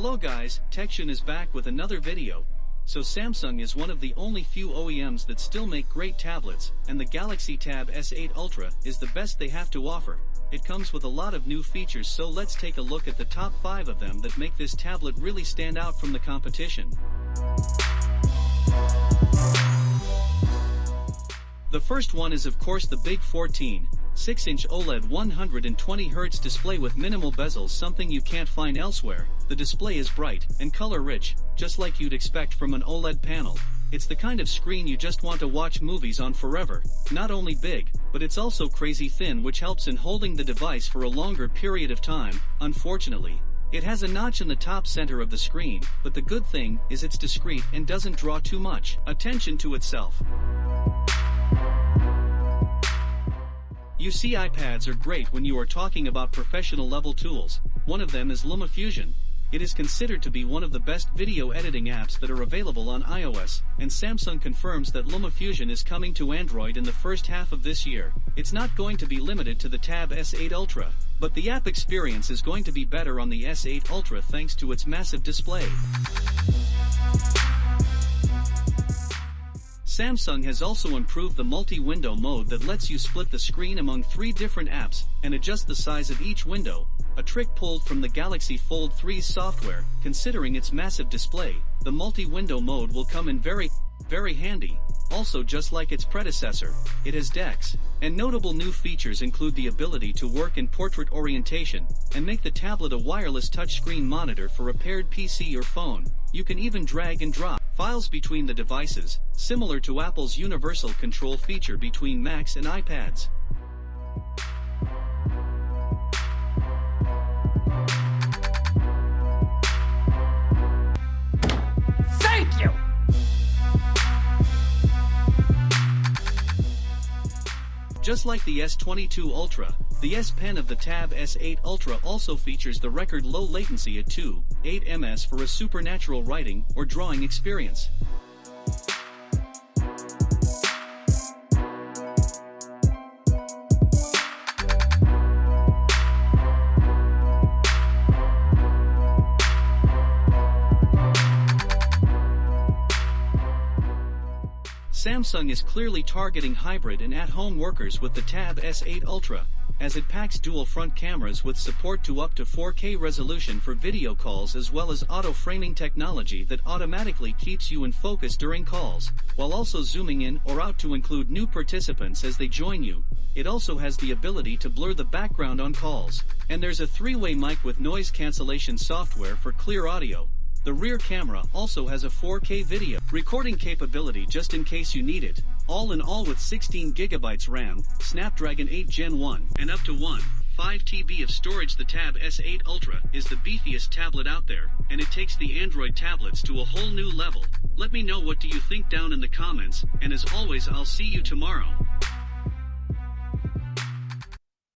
Hello guys, TechShun is back with another video. So Samsung is one of the only few OEMs that still make great tablets, and the Galaxy Tab S8 Ultra is the best they have to offer. It comes with a lot of new features, so let's take a look at the top 5 of them that make this tablet really stand out from the competition. The first one is of course the big 14.6-inch OLED 120Hz display with minimal bezels, something you can't find elsewhere. The display is bright and color-rich, just like you'd expect from an OLED panel. It's the kind of screen you just want to watch movies on forever. Not only big, but it's also crazy thin, which helps in holding the device for a longer period of time. Unfortunately, it has a notch in the top center of the screen, but the good thing is it's discreet and doesn't draw too much attention to itself. You see, iPads are great when you are talking about professional level tools. One of them is LumaFusion. It is considered to be one of the best video editing apps that are available on iOS, and Samsung confirms that LumaFusion is coming to Android in the first half of this year. It's not going to be limited to the Tab S8 Ultra, but the app experience is going to be better on the S8 Ultra thanks to its massive display. Samsung has also improved the multi-window mode that lets you split the screen among 3 different apps and adjust the size of each window, a trick pulled from the Galaxy Fold 3's software. Considering its massive display, the multi-window mode will come in very handy. Also, just like its predecessor, it has DeX, and notable new features include the ability to work in portrait orientation and make the tablet a wireless touchscreen monitor for a paired PC or phone. You can even drag and drop files between the devices, similar to Apple's universal control feature between Macs and iPads. Thank you! Just like the S22 Ultra, the S Pen of the Tab S8 Ultra also features the record low latency at 2.8 ms for a supernatural writing or drawing experience. Samsung is clearly targeting hybrid and at-home workers with the Tab S8 Ultra, as it packs dual front cameras with support to up to 4K resolution for video calls, as well as auto-framing technology that automatically keeps you in focus during calls, while also zooming in or out to include new participants as they join you. It also has the ability to blur the background on calls, and there's a 3-way mic with noise cancellation software for clear audio. The rear camera also has a 4K video recording capability just in case you need it. All in all, with 16GB RAM, Snapdragon 8 Gen 1, and up to 1.5 TB of storage, the Tab S8 Ultra is the beefiest tablet out there, and it takes the Android tablets to a whole new level. Let me know what do you think down in the comments, and as always, I'll see you tomorrow.